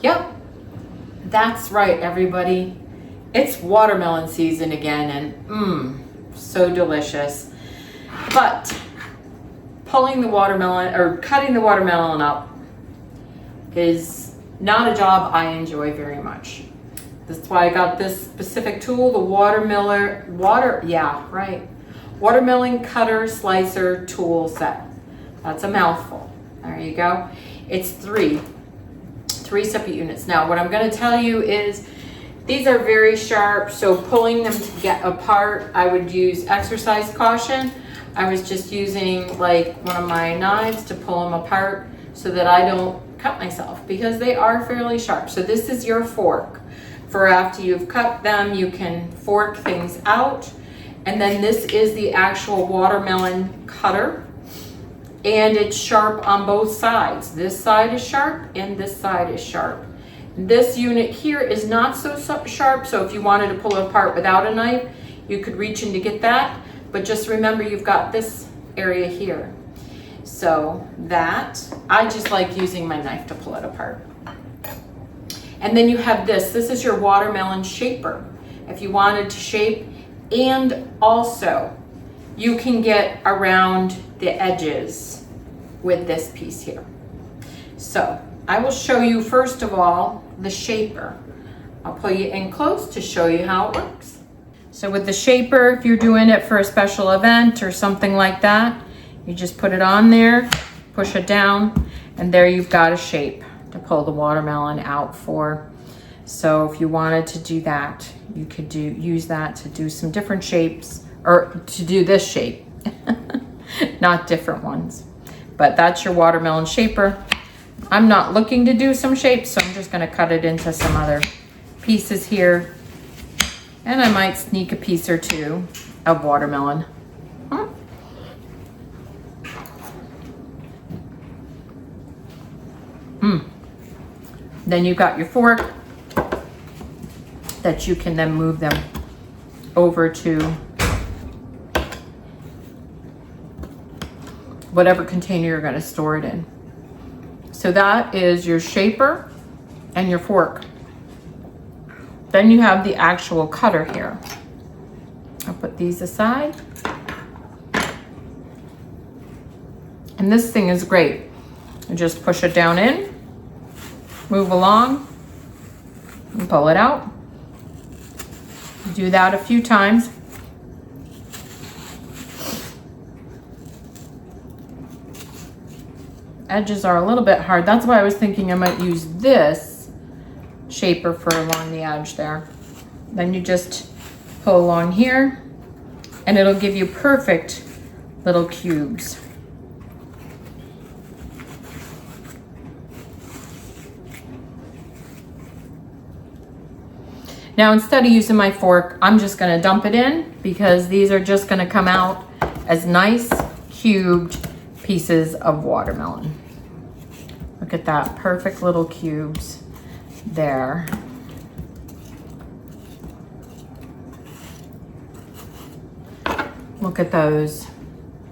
Yep, that's right, everybody. It's watermelon season again, and so delicious. But pulling the watermelon or cutting the watermelon up is not a job I enjoy very much. That's why I got this specific tool, the watermelon cutter slicer tool set. That's a mouthful. There you go. It's three separate units. Now, what I'm going to tell you is these are very sharp, so pulling them to get apart, I would use exercise caution. I was just using like one of my knives to pull them apart so that I don't cut myself, because they are fairly sharp. So this is your fork. For after you've cut them, you can fork things out. And then this is the actual watermelon cutter. And it's sharp on both sides. This side is sharp and this side is sharp. This unit here is not so sharp, so if you wanted to pull it apart without a knife, you could reach in to get that. But just remember, you've got this area here. So that, I just like using my knife to pull it apart. And then you have this is your watermelon shaper. If you wanted to shape, and also you can get around the edges with this piece here. So I will show you first of all the shaper. I'll pull you in close to show you how it works. So with the shaper, if you're doing it for a special event or something like that, you just put it on there, push it down, and there you've got a shape to pull the watermelon out for. So if you wanted to do that, you could use that to do some different shapes, or to do this shape, not different ones. But that's your watermelon shaper. I'm not looking to do some shapes, so I'm just gonna cut it into some other pieces here. And I might sneak a piece or two of watermelon. Then you've got your fork that you can then move them over to whatever container you're going to store it in. So that is your shaper and your fork. Then you have the actual cutter here. I'll put these aside. And this thing is great. You just push it down in, move along, and pull it out. Do that a few times. Edges are a little bit hard. That's why I was thinking I might use this shaper for along the edge there. Then you just pull along here and it'll give you perfect little cubes. Now, instead of using my fork, I'm just gonna dump it in, because these are just gonna come out as nice cubed pieces of watermelon. Look at that, perfect little cubes there. Look at those,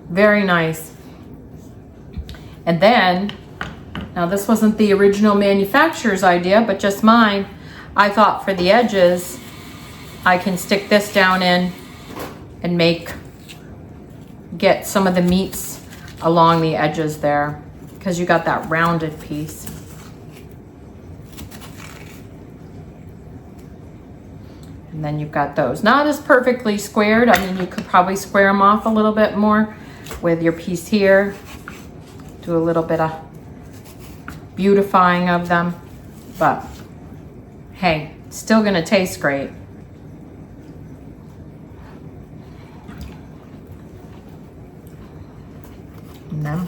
very nice. And then, now this wasn't the original manufacturer's idea, but just mine. I thought for the edges, I can stick this down in and get some of the meats along the edges there, because you got that rounded piece. And then you've got those. Not as perfectly squared. I mean, you could probably square them off a little bit more with your piece here. Do a little bit of beautifying of them, but hey, still gonna taste great. No.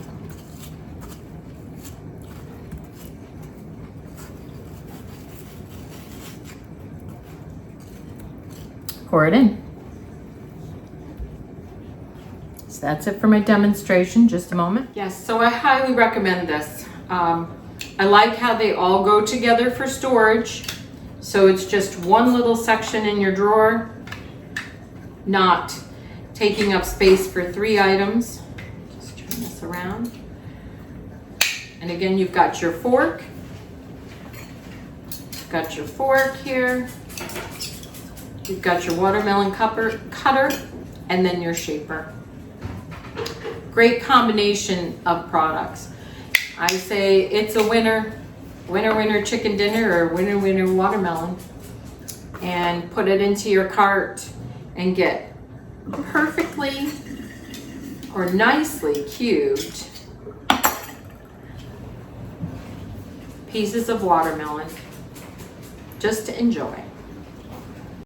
Pour it in. So that's it for my demonstration. Just a moment. Yes, so I highly recommend this. I like how they all go together for storage. So it's just one little section in your drawer, not taking up space for 3 items. Just turn this around. And again, you've got your fork got your fork here. You've got your watermelon cutter, and then your shaper. Great combination of products. I say it's a winner. Winner, winner chicken dinner, or winner, winner watermelon. And put it into your cart and get perfectly or nicely cubed pieces of watermelon just to enjoy.